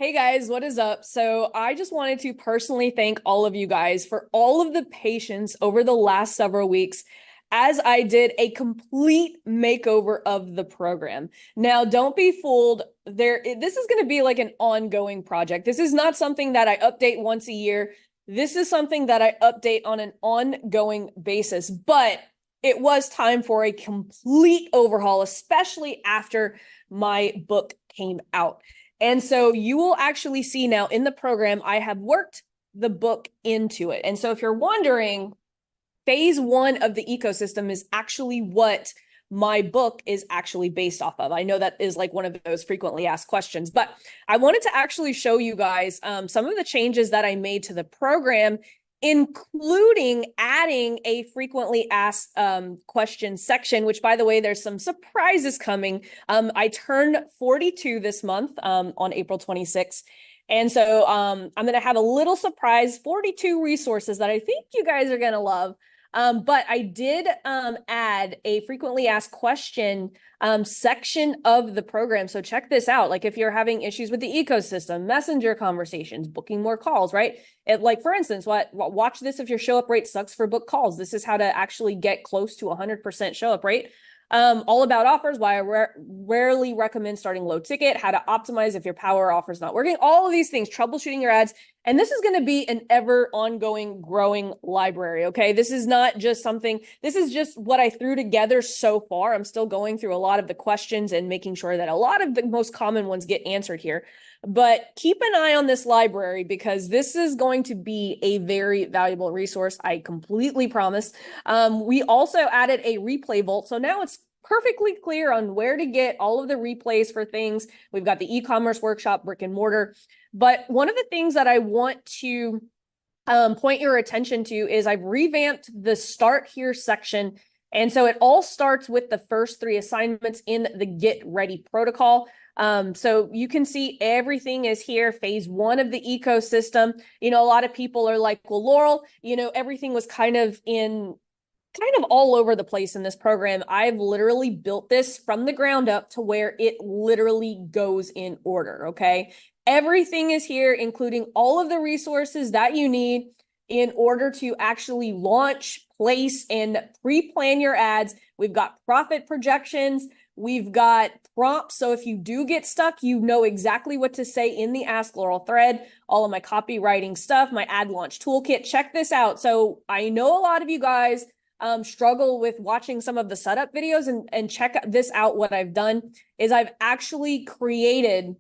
Hey guys, what is up? So I just wanted to personally thank all of you guys for all of the patience over the last several weeks as I did a complete makeover of the program. Now, don't be fooled. This is going to be like an ongoing project. This is not something that I update once a year. This is something that I update on an ongoing basis, but it was time for a complete overhaul, especially after my book came out. And so you will actually see now in the program, I have worked the book into it. And so if you're wondering, phase one of the ecosystem is actually what my book is actually based off of. I know that is like one of those frequently asked questions, but I wanted to actually show you guys some of the changes that I made to the program, including adding a frequently asked questions section, which, by the way, there's some surprises coming. I turned 42 this month on April 26th. And so I'm going to have a little surprise, 42 resources that I think you guys are going to love. But I did add a frequently asked question section of the program. So check this out. Like if you're having issues with the ecosystem, messenger conversations, booking more calls, right? Like for instance, watch this if your show up rate sucks for book calls. This is how to actually get close to 100% show up rate. All about offers, why I rarely recommend starting low ticket, how to optimize if your power offer is not working, all of these things, troubleshooting your ads. And this is going to be an ever ongoing growing library. Okay. This is not just something, this is just what I threw together so far. I'm still going through a lot of the questions and making sure that a lot of the most common ones get answered here. But keep an eye on this library because this is going to be a very valuable resource. I completely promise. We also added a replay vault. So now it's perfectly clear on where to get all of the replays for things. We've got the e-commerce workshop, brick and mortar. But one of the things that I want to point your attention to is I've revamped the start here section. And so it all starts with the first three assignments in the get ready protocol. So you can see everything is here, phase one of the ecosystem. A lot of people are like, well, Laurel, everything was kind of all over the place in this program. I've literally built this from the ground up to where it literally goes in order. Okay. Everything is here, including all of the resources that you need in order to actually launch, place, and pre-plan your ads. We've got profit projections. We've got prompts. So if you do get stuck, you know exactly what to say in the Ask Laurel thread. All of my copywriting stuff, my ad launch toolkit. Check this out. So I know a lot of you guys struggle with watching some of the setup videos, and check this out. What I've done is I've actually created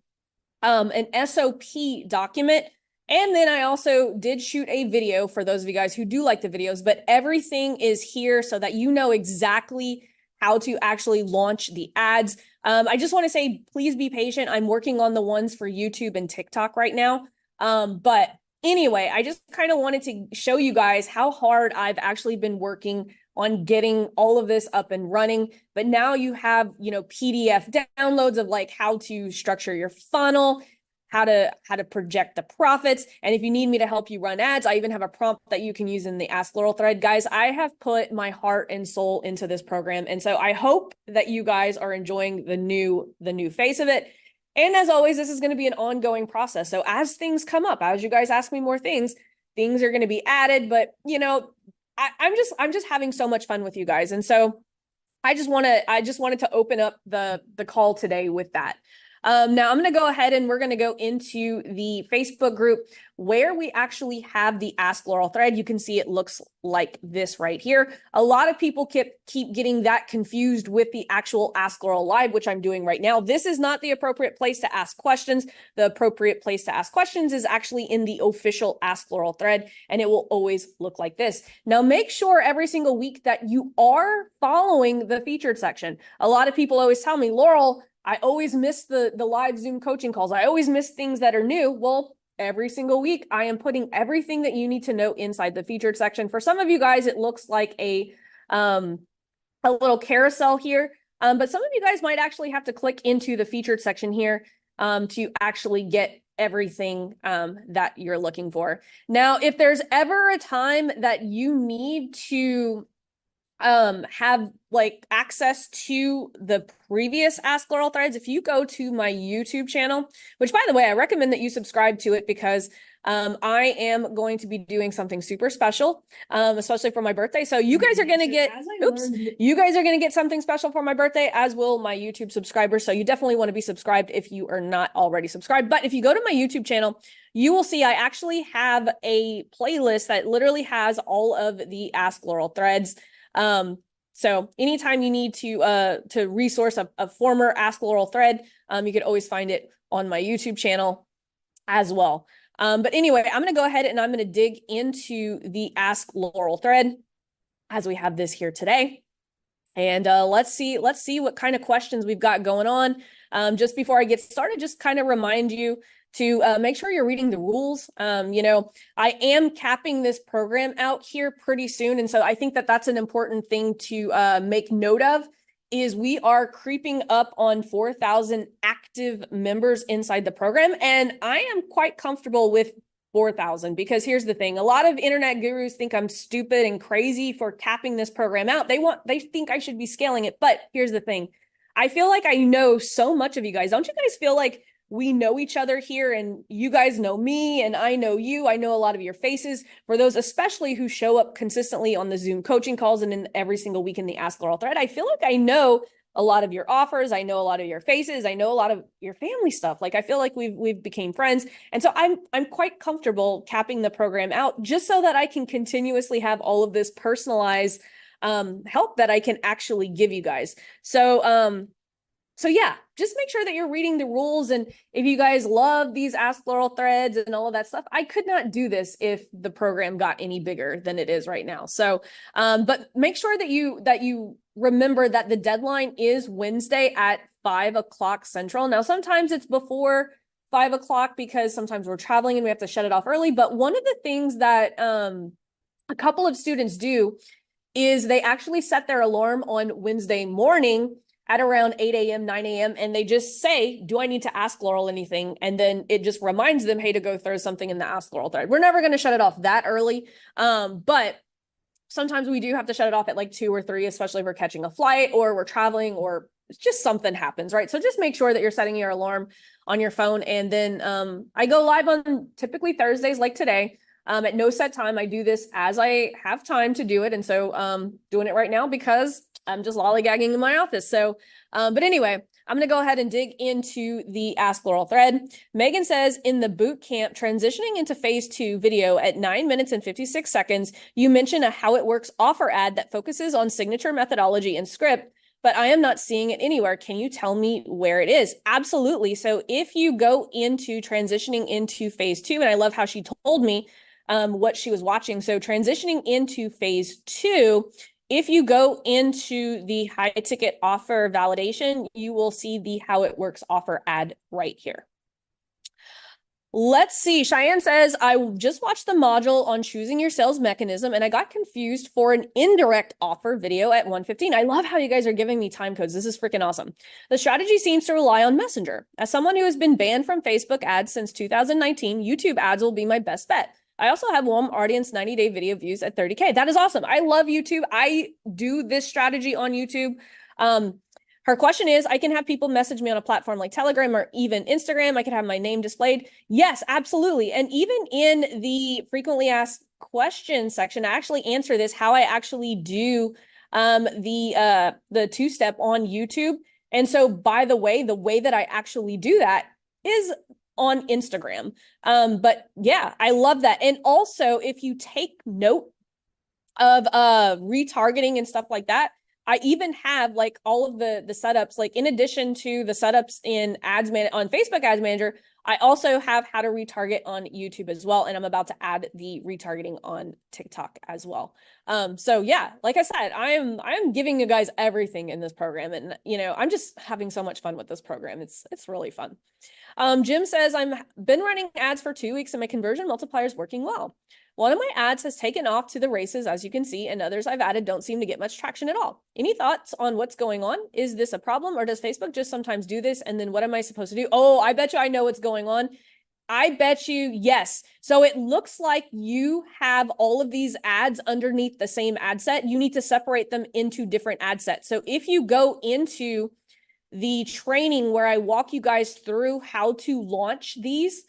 an SOP document. And then I also did shoot a video for those of you guys who do like the videos, but everything is here so that you know exactly how to actually launch the ads. I just want to say, please be patient. I'm working on the ones for YouTube and TikTok right now. But anyway, I just kind of wanted to show you guys how hard I've actually been working on getting all of this up and running. But now you have, PDF downloads of like how to structure your funnel, how to project the profits. And if you need me to help you run ads, I even have a prompt that you can use in the Ask Laurel thread. Guys, I have put my heart and soul into this program. And so I hope that you guys are enjoying the new face of it. And as always, this is going to be an ongoing process. So as things come up, as you guys ask me more things are going to be added. But I'm just having so much fun with you guys. And so I just wanted to open up the call today with that. Now I'm going to go ahead and we're going to go into the Facebook group where we actually have the Ask Laurel thread. You can see it looks like this right here. A lot of people keep getting that confused with the actual Ask Laurel Live, which I'm doing right now. This is not the appropriate place to ask questions. The appropriate place to ask questions is actually in the official Ask Laurel thread, and it will always look like this. Now make sure every single week that you are following the featured section. A lot of people always tell me, Laurel, I always miss the live Zoom coaching calls. I always miss things that are new. Well, every single week, I am putting everything that you need to know inside the featured section. For some of you guys, it looks like a little carousel here. But some of you guys might actually have to click into the featured section here to actually get everything that you're looking for. Now, if there's ever a time that you need to have like access to the previous Ask Laurel threads, if you go to my YouTube channel, which by the way, I recommend that you subscribe to it because I am going to be doing something super special, especially for my birthday. So you guys are going to get, you guys are going to get something special for my birthday, as will my YouTube subscribers. So you definitely want to be subscribed if you are not already subscribed. But if you go to my YouTube channel, you will see I actually have a playlist that literally has all of the Ask Laurel threads. So anytime you need to resource a former Ask Laurel thread, you could always find it on my YouTube channel as well. But anyway, I'm going to go ahead and I'm going to dig into the Ask Laurel thread as we have this here today. And let's see what kind of questions we've got going on. Just before I get started, just kind of remind you to make sure you're reading the rules. You know, I am capping this program out here pretty soon. And so I think that that's an important thing to make note of, is we are creeping up on 4,000 active members inside the program. And I am quite comfortable with 4,000 because here's the thing. A lot of internet gurus think I'm stupid and crazy for capping this program out. They think I should be scaling it. But here's the thing. I feel like I know so much of you guys. Don't you guys feel like we know each other here, and you guys know me and I know you. I know a lot of your faces. For those especially who show up consistently on the Zoom coaching calls and in every single week in the Ask Laurel thread, I feel like I know a lot of your offers. I know a lot of your faces. I know a lot of your family stuff. Like I feel like we've became friends. And so I'm quite comfortable capping the program out just so that I can continuously have all of this personalized help that I can actually give you guys. So yeah, just make sure that you're reading the rules. And if you guys love these Ask Laurel threads and all of that stuff, I could not do this if the program got any bigger than it is right now. So, but make sure that you remember that the deadline is Wednesday at 5 o'clock Central. Now, sometimes it's before 5 o'clock because sometimes we're traveling and we have to shut it off early. But one of the things that a couple of students do is they actually set their alarm on Wednesday morning at around 8 a.m., 9 a.m. And they just say, do I need to ask Laurel anything? And then it just reminds them, hey, to go throw something in the Ask Laurel thread. We're never going to shut it off that early. But sometimes we do have to shut it off at like 2 or 3, especially if we're catching a flight or we're traveling or just something happens, right? So just make sure that you're setting your alarm on your phone. And then I go live on typically Thursdays like today. At no set time. I do this as I have time to do it. And so doing it right now because I'm just lollygagging in my office. So, but anyway, I'm going to go ahead and dig into the Ask Laurel thread. Megan says, in the boot camp transitioning into phase 2 video at 9 minutes and 56 seconds, you mention a How It Works offer ad that focuses on signature methodology and script, but I am not seeing it anywhere. Can you tell me where it is? Absolutely. So if you go into transitioning into phase 2, and I love how she told me what she was watching. So transitioning into phase 2, if you go into the high ticket offer validation, you will see the How It Works offer ad right here. Let's see. Cheyenne says, I just watched the module on choosing your sales mechanism and I got confused for an indirect offer video at 1:15. I love how you guys are giving me time codes. This is freaking awesome. The strategy seems to rely on Messenger. As someone who has been banned from Facebook ads since 2019, YouTube ads will be my best bet. I also have warm audience 90-day video views at 30K. That is awesome. I love YouTube. I do this strategy on YouTube. Her question is, I can have people message me on a platform like Telegram or even Instagram. I can have my name displayed. Yes, absolutely. And even in the frequently asked questions section, I actually answer this, how I actually do the two-step on YouTube. And so by the way that I actually do that is on Instagram. But yeah, I love that. And also if you take note of retargeting and stuff like that, I even have like all of the setups, like in addition to the setups in on Facebook Ads Manager, I also have how to retarget on YouTube as well. And I'm about to add the retargeting on TikTok as well. So yeah, like I said, I am giving you guys everything in this program. And you know, I'm just having so much fun with this program. It's really fun. Jim says, I've been running ads for 2 weeks and my conversion multiplier is working well. One of my ads has taken off to the races, as you can see, and others I've added don't seem to get much traction at all. Any thoughts on what's going on? Is this a problem or does Facebook just sometimes do this? And then what am I supposed to do? Oh, I bet you I know what's going on. I bet you, yes. So it looks like you have all of these ads underneath the same ad set. You need to separate them into different ad sets. So if you go into the training where I walk you guys through how to launch these,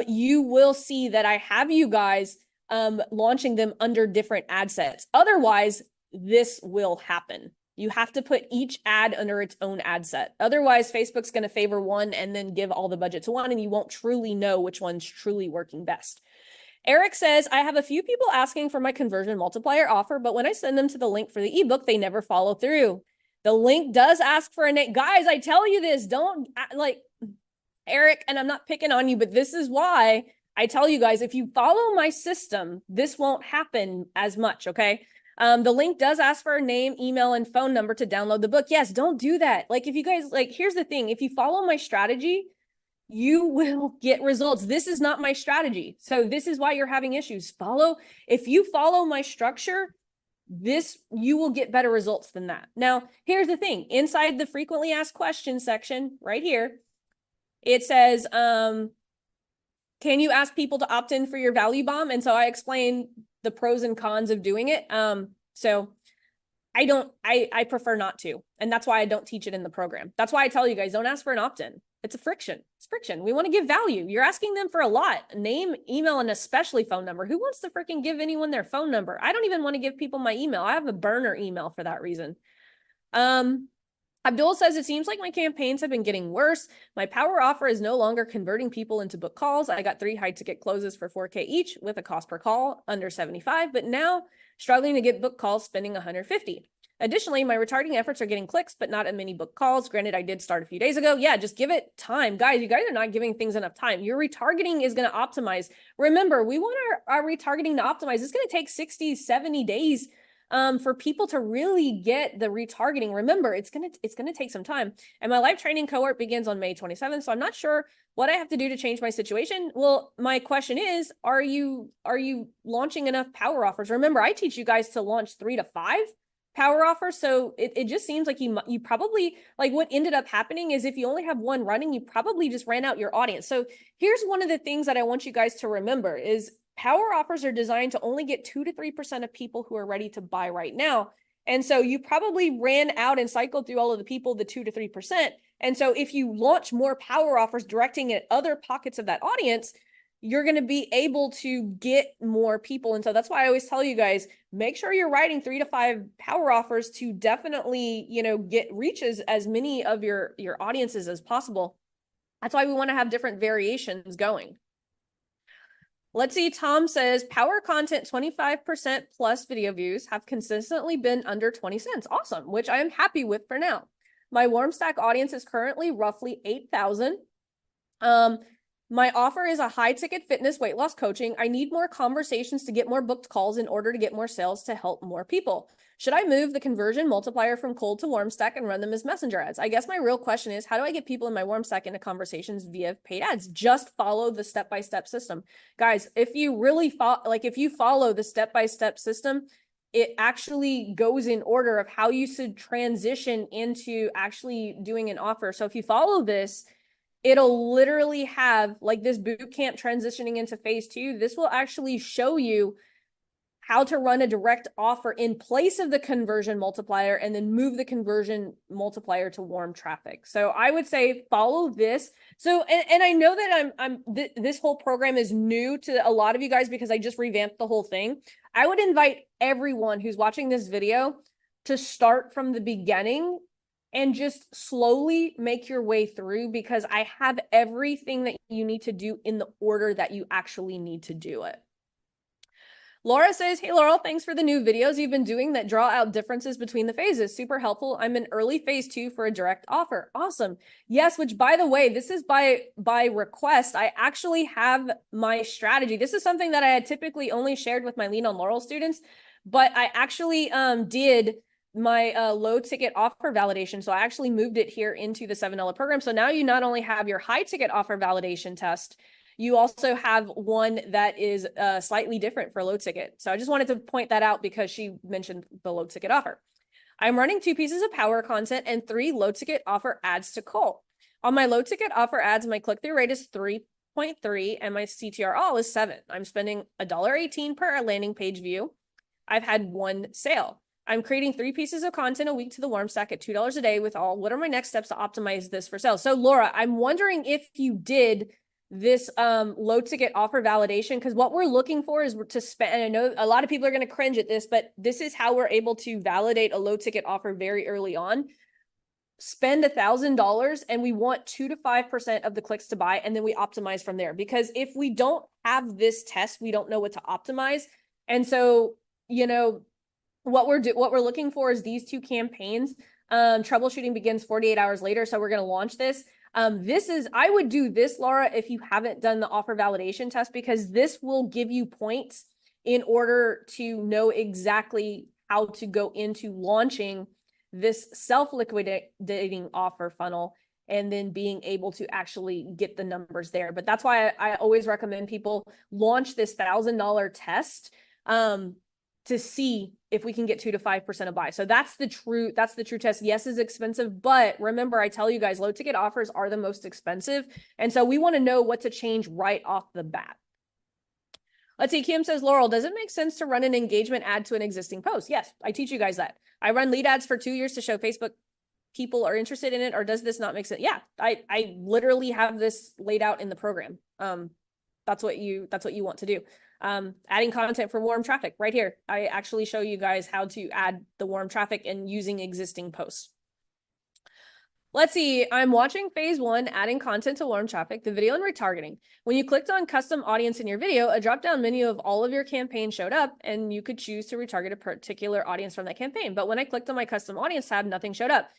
you will see that I have you guys launching them under different ad sets. Otherwise, this will happen. You have to put each ad under its own ad set. Otherwise, Facebook's going to favor one and then give all the budget to one, and you won't truly know which one's truly working best. Eric says, I have a few people asking for my conversion multiplier offer, but when I send them to the link for the ebook, they never follow through. The link does ask for a name. Guys, I tell you this, don't like Eric, and I'm not picking on you, but this is why I tell you guys, if you follow my system, this won't happen as much, okay? The link does ask for a name, email, and phone number to download the book. Yes, don't do that. Like if you guys, like, here's the thing. If you follow my strategy, you will get results. This is not my strategy. So this is why you're having issues. If you follow my structure, you will get better results than that. Now, here's the thing. Inside the frequently asked questions section right here, it says, can you ask people to opt in for your value bomb? And so I explain the pros and cons of doing it. So I prefer not to. And that's why I don't teach it in the program. That's why I tell you guys, don't ask for an opt-in. It's friction. We want to give value. You're asking them for a lot: name, email, and especially phone number. Who wants to freaking give anyone their phone number? I don't even want to give people my email. I have a burner email for that reason. Abdul says, it seems like my campaigns have been getting worse. My power offer is no longer converting people into book calls. I got 3 high ticket closes for $4K each with a cost per call under 75, but now struggling to get book calls spending 150. Additionally, my retargeting efforts are getting clicks, but not as many book calls. Granted, I did start a few days ago. Yeah, just give it time. Guys, you guys are not giving things enough time. Your retargeting is going to optimize. Remember, we want our retargeting to optimize. It's going to take 60, 70 days for people to really get the retargeting. Remember, it's gonna take some time. And my live training cohort begins on May 27th. So I'm not sure what I have to do to change my situation. Well, my question is, are you launching enough power offers? Remember, I teach you guys to launch 3 to 5 power offers. So it just seems like you probably, like, what ended up happening is if you only have one running, you probably just ran out your audience. So here's one of the things that I want you guys to remember is power offers are designed to only get 2 to 3% of people who are ready to buy right now. And so you probably ran out and cycled through all of the people, the 2 to 3%. And so if you launch more power offers directing at other pockets of that audience, you're going to be able to get more people. And so that's why I always tell you guys, make sure you're writing 3 to 5 power offers to definitely, get reaches as many of your audiences as possible. That's why we want to have different variations going. Let's see. Tom says power content 25% plus video views have consistently been under 20 cents. Awesome, which I am happy with for now. My warm stack audience is currently roughly 8,000. My offer is a high ticket fitness weight loss coaching. I need more conversations to get more booked calls in order to get more sales to help more people. Should I move the conversion multiplier from cold to warm stack and run them as messenger ads? I guess my real question is, how do I get people in my warm stack into conversations via paid ads? Just follow the step-by-step system. Guys, if you really follow the step-by-step system, it actually goes in order of how you should transition into actually doing an offer. So if you follow this, it'll literally have like this boot camp transitioning into phase 2. This will actually show you how to run a direct offer in place of the conversion multiplier and then move the conversion multiplier to warm traffic. So I would say follow this. So, and I know that this whole program is new to a lot of you guys because I just revamped the whole thing. I would invite everyone who's watching this video to start from the beginning and just slowly make your way through, because I have everything that you need to do in the order that you actually need to do it. Laura says, hey, Laurel, thanks for the new videos you've been doing that draw out differences between the phases. Super helpful. I'm in early phase 2 for a direct offer. Awesome. Yes, which by the way, this is by request. I actually have my strategy. This is something that I had typically only shared with my Lean on Laurel students, but I actually did my low ticket offer validation. So I actually moved it here into the $7 program. So now you not only have your high ticket offer validation test, you also have one that is slightly different for low ticket. So I just wanted to point that out because she mentioned the low ticket offer. I'm running 2 pieces of power content and 3 low ticket offer ads to call. On my low ticket offer ads, my click-through rate is 3 8.3 and my CTR all is 7. I'm spending $1.18 per landing page view. I've had 1 sale. I'm creating 3 pieces of content a week to the warm stack at $2 a day with all. What are my next steps to optimize this for sales? So Laura, I'm wondering if you did this low ticket offer validation, because what we're looking for is to spend, and I know a lot of people are going to cringe at this, but this is how we're able to validate a low ticket offer very early on. Spend $1,000 and we want 2 to 5% of the clicks to buy, and then we optimize from there. Because if we don't have this test, we don't know what to optimize. And so, you know, what we're looking for is these 2 campaigns. Troubleshooting begins 48 hours later. So we're going to launch this. I would do this, Laura, if you haven't done the offer validation test, because this will give you points in order to know exactly how to go into launching this self-liquidating offer funnel and then being able to actually get the numbers there. But that's why I always recommend people launch this $1,000 test to see if we can get 2 to 5% of buy. So that's the true test. Yes, it's expensive, but remember, I tell you guys, low ticket offers are the most expensive. And so we want to know what to change right off the bat. Let's see. Kim says, Laurel, does it make sense to run an engagement ad to an existing post? Yes, I teach you guys that. I run lead ads for 2 years to show Facebook people are interested in it, or does this not make sense? Yeah, I literally have this laid out in the program. That's what you want to do. Adding content for warm traffic right here. I actually show you guys how to add the warm traffic and using existing posts. Let's see, I'm watching phase 1, adding content to warm traffic, the video and retargeting. When you clicked on custom audience in your video, a drop-down menu of all of your campaigns showed up and you could choose to retarget a particular audience from that campaign. But when I clicked on my custom audience tab, nothing showed up.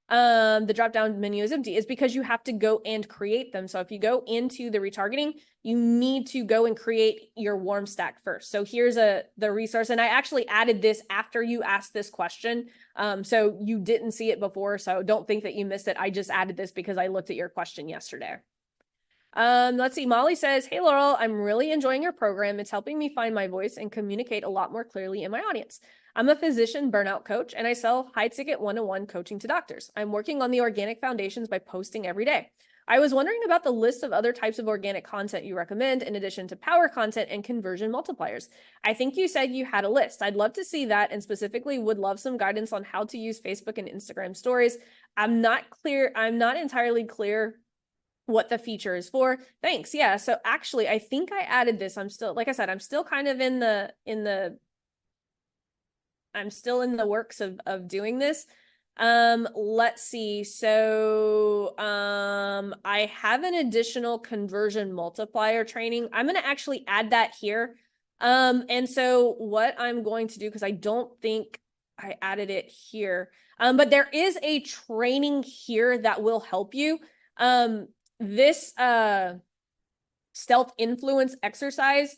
The drop-down menu is empty. It's because you have to go and create them. So if you go into the retargeting, you need to go and create your warm stack first. So here's the resource. And I actually added this after you asked this question. So you didn't see it before. So don't think that you missed it. I just added this because I looked at your question yesterday. Let's see. Molly says, hey, Laurel, I'm really enjoying your program. It's helping me find my voice and communicate a lot more clearly in my audience. I'm a physician burnout coach, and I sell high-ticket one-on-one coaching to doctors. I'm working on the organic foundations by posting every day. I was wondering about the list of other types of organic content you recommend in addition to power content and conversion multipliers. I think you said you had a list. I'd love to see that, and specifically would love some guidance on how to use Facebook and Instagram stories. I'm not entirely clear what the feature is for. Thanks. Yeah. So actually, I think I added this. I'm still, like I said, I'm still kind of I'm still in the works of doing this. Let's see. So, I have an additional conversion multiplier training. I'm going to actually add that here. And so what I'm going to do, because I don't think I added it here, but there is a training here that will help you. This stealth influence exercise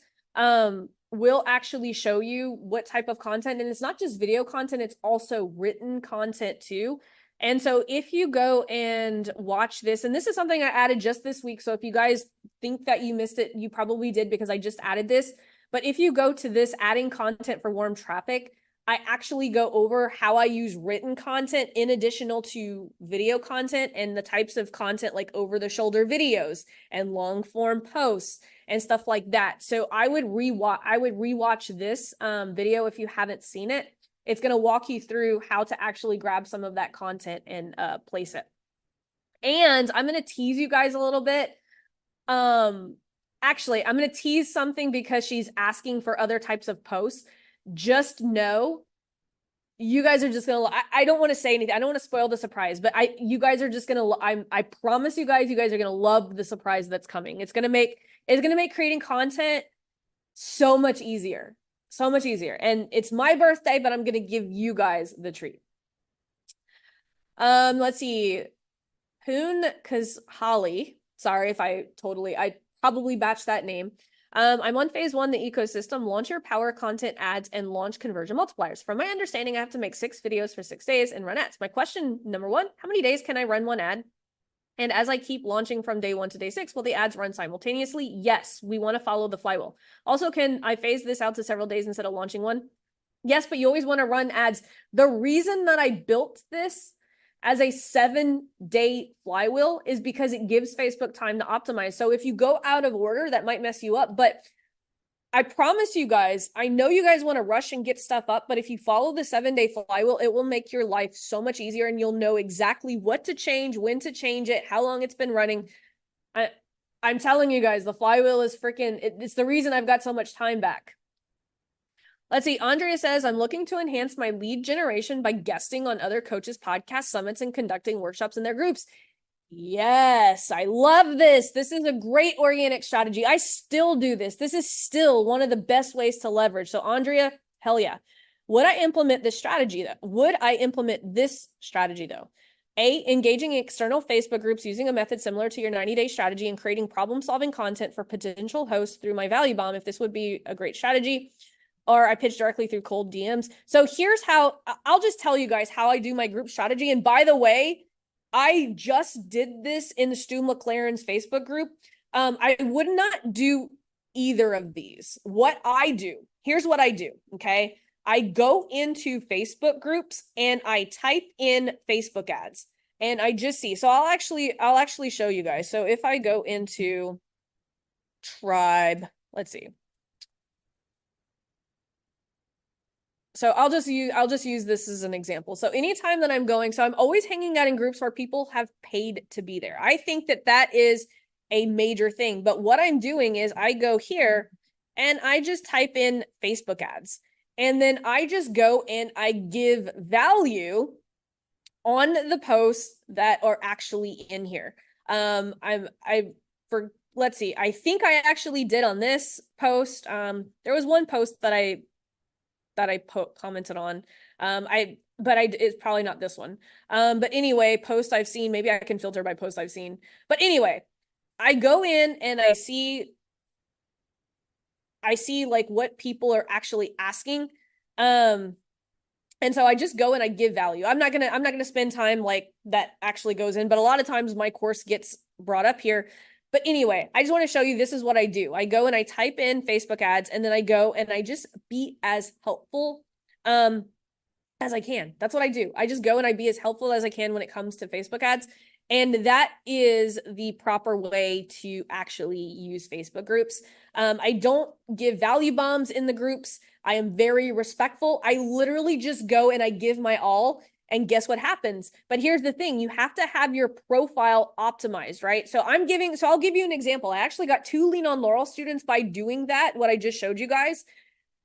will actually show you what type of content, and it's not just video content, it's also written content too. And so if you go and watch this, and this is something I added just this week, so if you guys think that you missed it, you probably did because I just added this. But if you go to this adding content for warm traffic, I actually go over how I use written content in additional to video content and the types of content like over the shoulder videos and long form posts and stuff like that. So I would rewatch this video if you haven't seen it. It's going to walk you through how to actually grab some of that content and place it. And I'm going to tease you guys a little bit. Actually, I'm going to tease something because she's asking for other types of posts. Just know you guys are just going to, I don't want to say anything. I don't want to spoil the surprise, but you guys are just going to, I promise you guys are going to love the surprise that's coming. It's going to make creating content so much easier, so much easier. And it's my birthday, but I'm going to give you guys the treat. Let's see. Poon Kazhali. Sorry if I probably batched that name. I'm on phase 1, the ecosystem, launch your power content ads and launch conversion multipliers. From my understanding, I have to make 6 videos for 6 days and run ads. My question, number 1, how many days can I run one ad? And as I keep launching from day 1 to day 6, will the ads run simultaneously? Yes, we want to follow the flywheel. Also, can I phase this out to several days instead of launching one? Yes, but you always want to run ads. The reason that I built this as a 7-day flywheel is because it gives Facebook time to optimize. So if you go out of order, that might mess you up. But I promise you guys, I know you guys want to rush and get stuff up, but if you follow the 7-day flywheel, it will make your life so much easier and you'll know exactly what to change, when to change it, how long it's been running. I'm telling you guys, the flywheel is freaking, it's the reason I've got so much time back. Let's see. Andrea says, I'm looking to enhance my lead generation by guesting on other coaches' podcast summits and conducting workshops in their groups. Yes, I love this. This is a great organic strategy. I still do this. This is still one of the best ways to leverage. So Andrea, hell yeah. Would I implement this strategy though? Would I implement this strategy though? A, engaging external Facebook groups using a method similar to your 90-day strategy and creating problem-solving content for potential hosts through my value bomb, if this would be a great strategy. Or I pitch directly through cold DMs. So here's how, I'll just tell you guys how I do my group strategy. And by the way, I just did this in the Stu McLaren's Facebook group. I would not do either of these. What I do, here's what I do, okay? I go into Facebook groups and I type in Facebook ads and I just see. So I'll actually show you guys. So if I go into Tribe, let's see. So I'll just use this as an example. So anytime that I'm going, so I'm always hanging out in groups where people have paid to be there. I think that that is a major thing. But what I'm doing is I go here and I just type in Facebook ads. And then I just go and I give value on the posts that are actually in here. Let's see, I think I actually did on this post. There was one post that I commented on. It's probably not this one. But anyway, post I've seen, maybe I can filter by post I've seen. But anyway, I go in and I see like what people are actually asking. And so I just go and I give value. I'm not gonna spend time like that actually goes in, but a lot of times my course gets brought up here. But anyway, I just want to show you, this is what I do. I go and I type in Facebook ads and then I go and I just be as helpful as I can. That's what I do. I just go and I be as helpful as I can when it comes to Facebook ads. And that is the proper way to actually use Facebook groups. I don't give value bombs in the groups. I am very respectful. I literally just go and I give my all. And guess what happens? But here's the thing, you have to have your profile optimized, right? So I'll give you an example. I actually got 2 Lean on Laurel students by doing that, what I just showed you guys.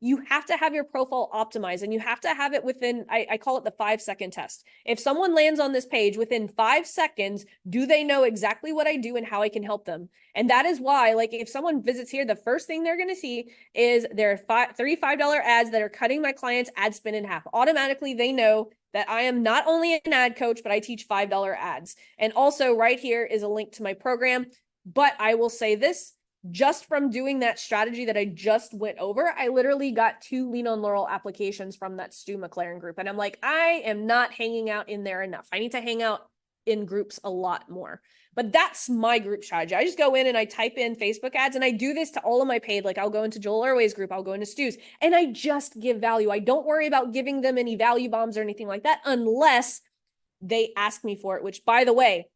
You have to have your profile optimized and you have to have it within, I call it the 5-second test. If someone lands on this page within 5 seconds, do they know exactly what I do and how I can help them? And that is why, like, if someone visits here, the first thing they're going to see is their $35 ads that are cutting my clients' ad spend in half. Automatically, they know that I am not only an ad coach, but I teach $5 ads. And also right here is a link to my program. But I will say this, just from doing that strategy that I just went over, I literally got 2 Lean on Laurel applications from that Stu McLaren group. And I'm like, I am not hanging out in there enough. I need to hang out in groups a lot more. But that's my group strategy. I just go in and I type in Facebook ads, and I do this to all of my paid. Like I'll go into Joel Irway's group, I'll go into Stu's, and I just give value. I don't worry about giving them any value bombs or anything like that unless they ask me for it, which, by the way,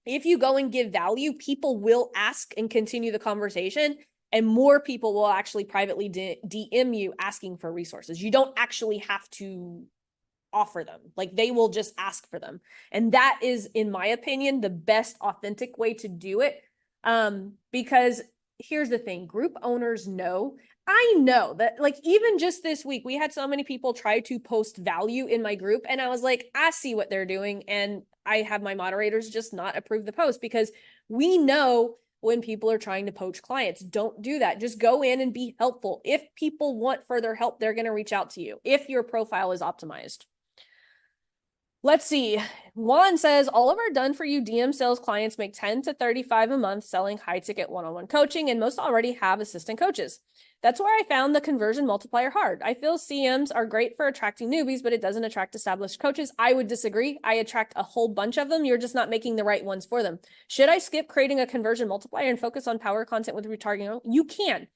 if you go and give value, people will ask and continue the conversation, and more people will actually privately DM you asking for resources. You don't actually have to offer them. Like they will just ask for them. And that is, in my opinion, the best authentic way to do it. Because here's the thing, group owners know, I know that, like, even just this week, we had so many people try to post value in my group. And I was like, I see what they're doing. And I have my moderators just not approve the post, because we know when people are trying to poach clients. Don't do that. Just go in and be helpful. If people want further help, they're going to reach out to you if your profile is optimized. Let's see. Juan says, all of our done for you DM sales clients make 10 to 35 a month selling high ticket one-on-one coaching, and most already have assistant coaches. That's where I found the conversion multiplier hard. I feel CMs are great for attracting newbies, but it doesn't attract established coaches. I would disagree. I attract a whole bunch of them. You're just not making the right ones for them. Should I skip creating a conversion multiplier and focus on power content with retargeting? You can.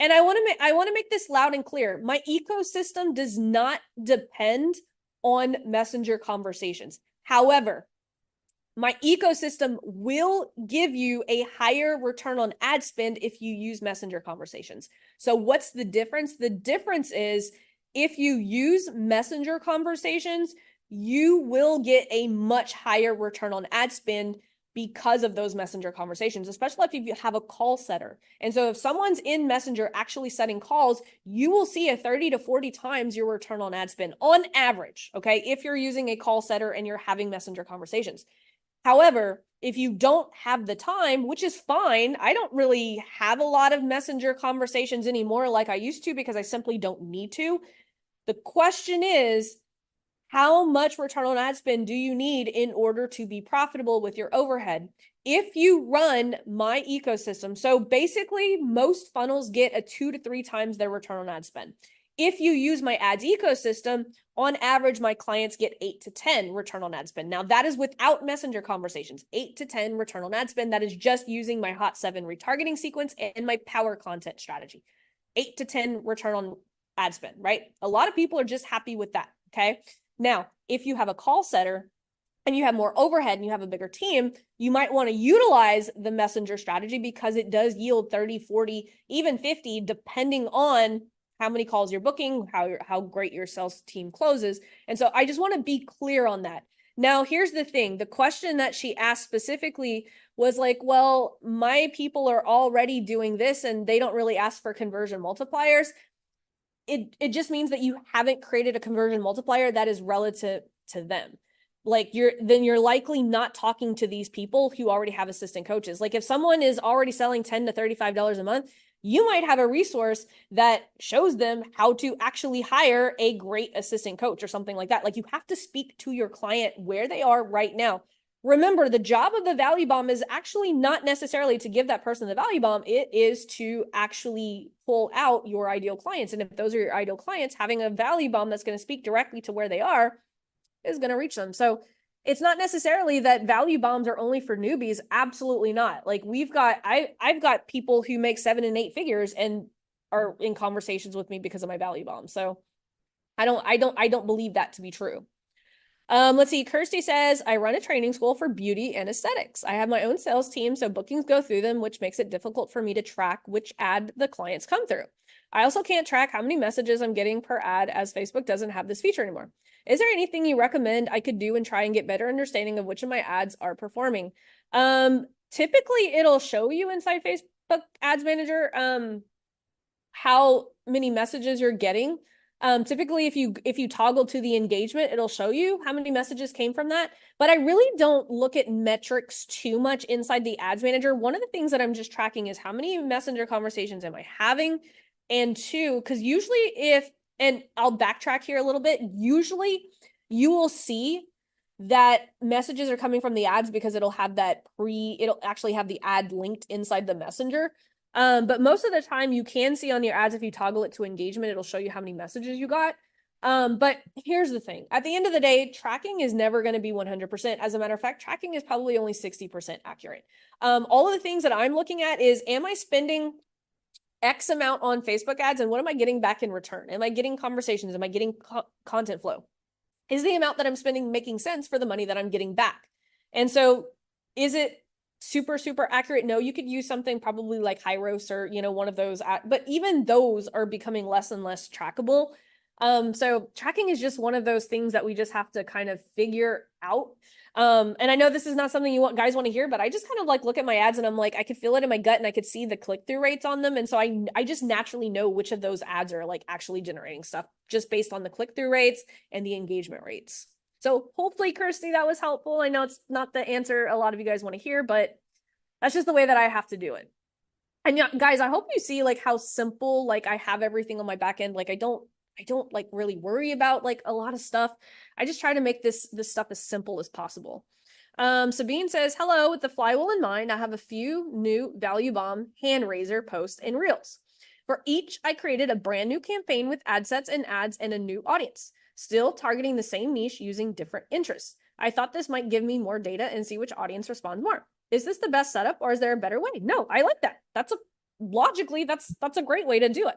And I want to make this loud and clear. My ecosystem does not depend on messenger conversations. However, my ecosystem will give you a higher return on ad spend if you use messenger conversations. So what's the difference? The difference is if you use messenger conversations, you will get a much higher return on ad spend because of those messenger conversations, especially if you have a call setter. And so if someone's in messenger actually setting calls, you will see a 30 to 40 times your return on ad spend on average, okay? If you're using a call setter and you're having messenger conversations. However, if you don't have the time, which is fine, I don't really have a lot of messenger conversations anymore like I used to because I simply don't need to. The question is, how much return on ad spend do you need in order to be profitable with your overhead? If you run my ecosystem, so basically most funnels get a 2 to 3 times their return on ad spend. If you use my ads ecosystem, on average, my clients get 8 to 10 return on ad spend. Now that is without messenger conversations, 8 to 10 return on ad spend. That is just using my Hot 7 retargeting sequence and my power content strategy. 8 to 10 return on ad spend, right? A lot of people are just happy with that, okay? Now, if you have a call setter and you have more overhead and you have a bigger team, you might want to utilize the messenger strategy because it does yield 30, 40, even 50, depending on how many calls you're booking, how great your sales team closes. And so I just want to be clear on that. Now, here's the thing. The question that she asked specifically was like, well, my people are already doing this and they don't really ask for conversion multipliers. It just means that you haven't created a conversion multiplier that is relative to them. Like you're likely not talking to these people who already have assistant coaches. Like if someone is already selling $10 to $35 a month, you might have a resource that shows them how to actually hire a great assistant coach or something like that. Like you have to speak to your client where they are right now. Remember, the job of the value bomb is actually not necessarily to give that person the value bomb. It is to actually pull out your ideal clients. And if those are your ideal clients, having a value bomb that's going to speak directly to where they are is going to reach them. So it's not necessarily that value bombs are only for newbies. Absolutely not. Like I've got people who make 7 and 8 figures and are in conversations with me because of my value bomb. So I don't believe that to be true. Let's see. Kirsty says, I run a training school for beauty and aesthetics. I have my own sales team, so bookings go through them, which makes it difficult for me to track which ad the clients come through. I also can't track how many messages I'm getting per ad as Facebook doesn't have this feature anymore. Is there anything you recommend I could do and try and get better understanding of which of my ads are performing? Typically it'll show you inside Facebook Ads Manager how many messages you're getting. Typically if you toggle to the engagement, it'll show you how many messages came from that. But I really don't look at metrics too much inside the Ads Manager. One of the things that I'm just tracking is how many messenger conversations am I having? And 2, because usually and I'll backtrack here a little bit, usually you will see that messages are coming from the ads because it'll actually have the ad linked inside the messenger. But most of the time you can see on your ads, if you toggle it to engagement, it'll show you how many messages you got. But here's the thing. At the end of the day, tracking is never going to be 100%. As a matter of fact, tracking is probably only 60% accurate. All of the things that I'm looking at is, am I spending X amount on Facebook ads and what am I getting back in return? Am I getting conversations? Am I getting content flow? Is the amount that I'm spending making sense for the money that I'm getting back? And so is it super, super accurate? No, you could use something probably like Hyros or, one of those, but even those are becoming less and less trackable. So tracking is just one of those things that we just have to kind of figure out. And I know this is not something guys want to hear, but I just kind of like look at my ads and I'm like, I could feel it in my gut and I could see the click-through rates on them. And so I just naturally know which of those ads are like actually generating stuff just based on the click-through rates and the engagement rates. So hopefully, Kirsty, that was helpful. I know it's not the answer a lot of you guys want to hear, but that's just the way that I have to do it. And yeah, guys, I hope you see like how simple, like I have everything on my back end. Like I don't like really worry about like a lot of stuff. I just try to make this stuff as simple as possible. Sabine says, hello, with the flywheel in mind, I have a few new value bomb hand raiser posts and reels. For each, I created a brand new campaign with ad sets and ads and a new audience, still targeting the same niche using different interests. I thought this might give me more data and see which audience responds more. Is this the best setup or is there a better way? No, I like that. Logically, that's a great way to do it.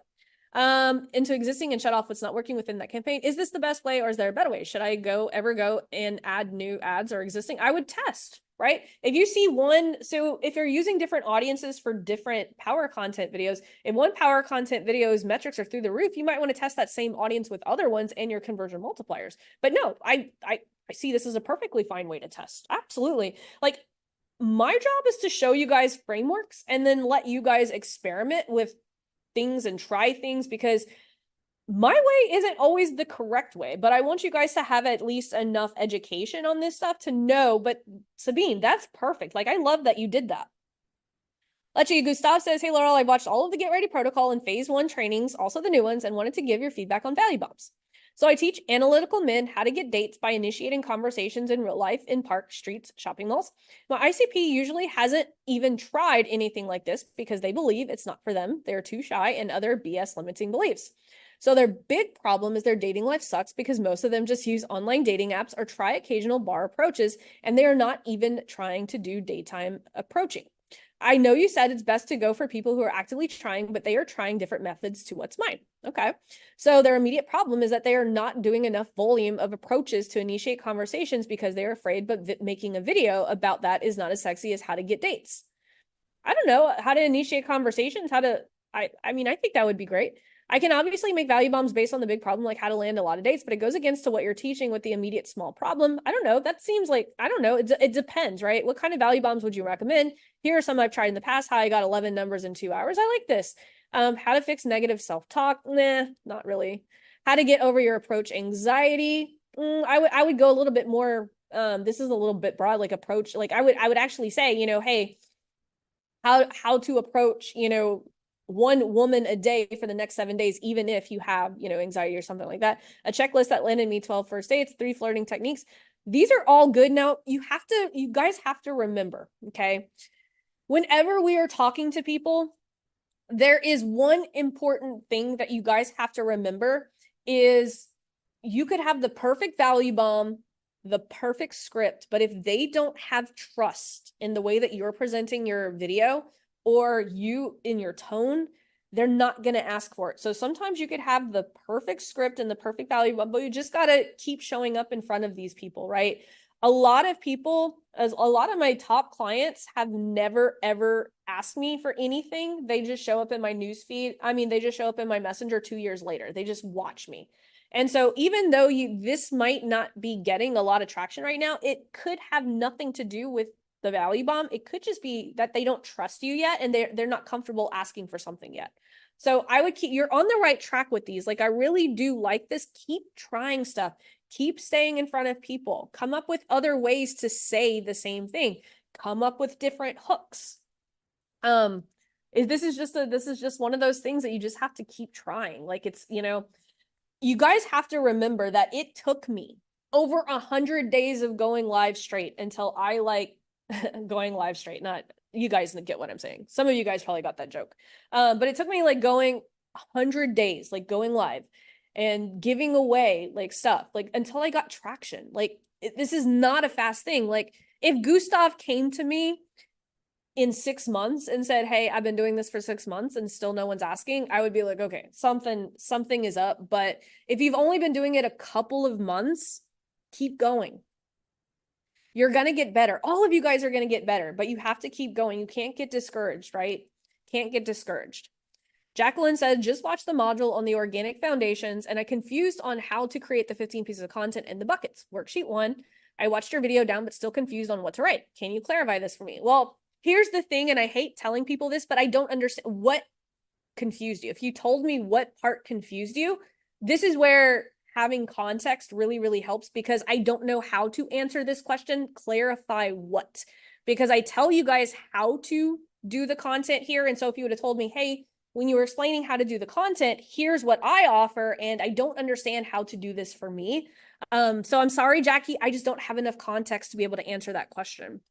into existing and shut off what's not working within that campaign. Is this the best way or is there a better way? Should I ever go and add new ads or existing? I would test, right? If you see one, so if you're using different audiences for different power content videos, if one power content video's metrics are through the roof, you might want to test that same audience with other ones and your conversion multipliers. But no, I see this as a perfectly fine way to test. Absolutely. Like, my job is to show you guys frameworks and then let you guys experiment with things and try things, because my way isn't always the correct way, but I want you guys to have at least enough education on this stuff to know. But Sabine, that's perfect. Like, I love that you did that. Let's see, Gustav says, hey, Laurel, I've watched all of the Get Ready Protocol and Phase 1 trainings, also the new ones, and wanted to give your feedback on value bombs. So I teach analytical men how to get dates by initiating conversations in real life, in parks, streets, shopping malls. My ICP usually hasn't even tried anything like this because they believe it's not for them. They're too shy and other BS limiting beliefs. So their big problem is their dating life sucks because most of them just use online dating apps or try occasional bar approaches, and they are not even trying to do daytime approaching. I know you said it's best to go for people who are actively trying, but they are trying different methods to what's mine. Okay. So their immediate problem is that they are not doing enough volume of approaches to initiate conversations because they're afraid, but making a video about that is not as sexy as how to get dates. I don't know how to initiate conversations, I mean, I think that would be great. I can obviously make value bombs based on the big problem, like how to land a lot of dates, but it goes against to what you're teaching with the immediate small problem. I don't know. That seems like, I don't know. It depends, right? What kind of value bombs would you recommend? Here are some I've tried in the past. How I got 11 numbers in 2 hours. I like this. How to fix negative self-talk. Nah, not really. How to get over your approach anxiety. I would go a little bit more. This is a little bit broad, like approach. Like I would actually say, hey, how to approach, one woman a day for the next 7 days, even if you have, anxiety or something like that. A checklist that landed me 12 first dates, 3 flirting techniques. These are all good. Now, you guys have to remember, okay? Whenever we are talking to people, there is one important thing that you guys have to remember is you could have the perfect value bomb, the perfect script, but if they don't have trust in the way that you're presenting your video or you in your tone, they're not going to ask for it. So sometimes you could have the perfect script and the perfect value bomb, but you just got to keep showing up in front of these people, right? A lot of people, as a lot of my top clients have never, ever asked me for anything. They just show up in my newsfeed. I mean, they just show up in my messenger 2 years later. They just watch me. And so even though this might not be getting a lot of traction right now, it could have nothing to do with the value bomb. It could just be that they don't trust you yet and they're not comfortable asking for something yet. So I would you're on the right track with these. Like, I really do like this. Keep trying stuff. Keep staying in front of people. Come up with other ways to say the same thing. Come up with different hooks. This is just one of those things that you just have to keep trying. Like, it's, you guys have to remember that it took me over 100 days of going live straight until I going live straight. Not, you guys get what I'm saying. Some of you guys probably got that joke. But it took me like going 100 days, like going live and giving away like stuff, like until I got traction. Like, this is not a fast thing. Like, if Gustav came to me in 6 months and said, hey, I've been doing this for 6 months and still no one's asking, I would be like, okay, something is up. But if you've only been doing it a couple of months, keep going. You're going to get better. All of you guys are going to get better, but you have to keep going. You can't get discouraged, right? Can't get discouraged. Jacqueline said, just watch the module on the organic foundations and I confused on how to create the 15 pieces of content in the buckets. Worksheet 1. I watched your video down, but still confused on what to write. Can you clarify this for me? Well, here's the thing, and I hate telling people this, but I don't understand what confused you. If you told me what part confused you, this is where having context really, really helps, because I don't know how to answer this question. Clarify what? Because I tell you guys how to do the content here. And so if you would have told me, hey, when you were explaining how to do the content, here's what I offer, and I don't understand how to do this for me. So I'm sorry, Jackie, I just don't have enough context to be able to answer that question.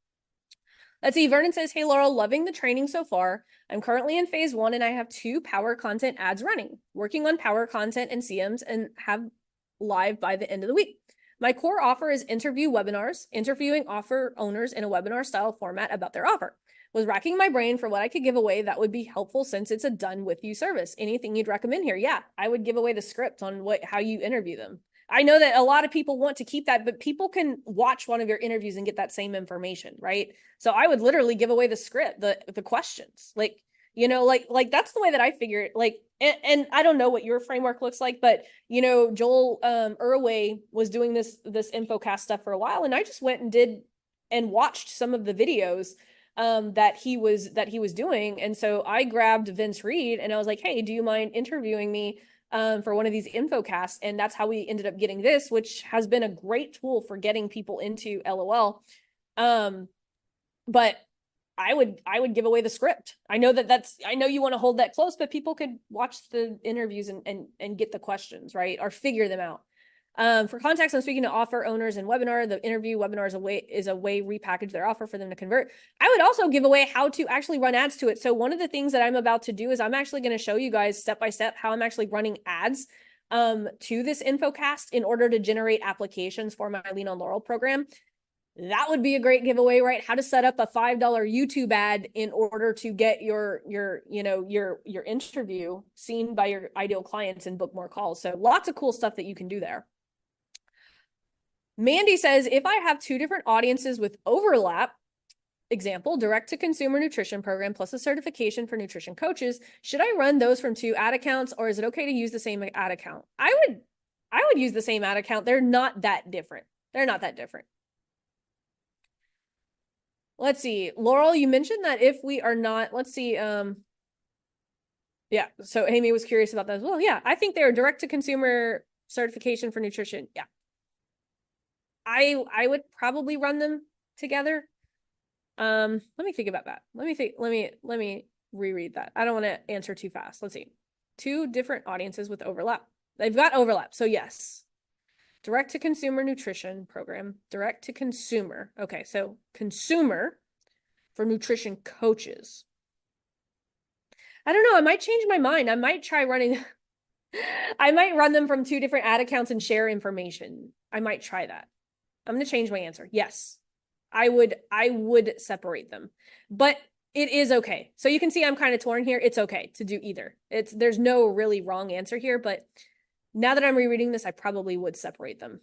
Let's see. Vernon says, hey, Laurel, loving the training so far. I'm currently in phase 1 and I have 2 power content ads running, working on power content and CMs and have live by the end of the week. My core offer is interview webinars, interviewing offer owners in a webinar style format about their offer. Was racking my brain for what I could give away that would be helpful since it's a done with you service. Anything you'd recommend here? Yeah, I would give away the script on how you interview them. I know that a lot of people want to keep that, but people can watch one of your interviews and get that same information, right? So I would literally give away the script, the questions. Like, like that's the way that I figure it. Like, and I don't know what your framework looks like, but Joel Irway was doing this infocast stuff for a while, and I just went and did and watched some of the videos that he was doing. And so I grabbed Vince Reed and I was like, hey, do you mind interviewing me for one of these infocasts? And that's how we ended up getting this, which has been a great tool for getting people into LOL. But I would give away the script. I know I know you want to hold that close, but people could watch the interviews and get the questions, right? Or figure them out. For context, I'm speaking to offer owners in webinar. The interview webinar is a way repackage their offer for them to convert. I would also give away how to actually run ads to it. So one of the things that I'm about to do is I'm actually going to show you guys step by step how I'm actually running ads to this infocast in order to generate applications for my Lean on Laurel program. That would be a great giveaway, right? How to set up a $5 YouTube ad in order to get your interview seen by your ideal clients and book more calls. So lots of cool stuff that you can do there. Mandy says, if I have two different audiences with overlap, example, direct to consumer nutrition program plus a certification for nutrition coaches, should I run those from two ad accounts, or is it okay to use the same ad account? I would use the same ad account. They're not that different. They're not that different. Let's see. Laurel, you mentioned that if we are not, let's see. Yeah. So Amy was curious about that as well. Yeah. I think they're direct to consumer certification for nutrition. Yeah. I would probably run them together. Let me think about that. Let me reread that. I don't want to answer too fast. Let's see. Two different audiences with overlap. They've got overlap. So yes. Direct to consumer nutrition program, direct to consumer. Okay, so consumer for nutrition coaches. I don't know. I might change my mind. I might try running. I might run them from two different ad accounts and share information. I might try that. I'm going to change my answer. Yes, I would separate them, but it is okay. So you can see I'm kind of torn here. It's okay to do either. There's no really wrong answer here, but now that I'm rereading this, I probably would separate them.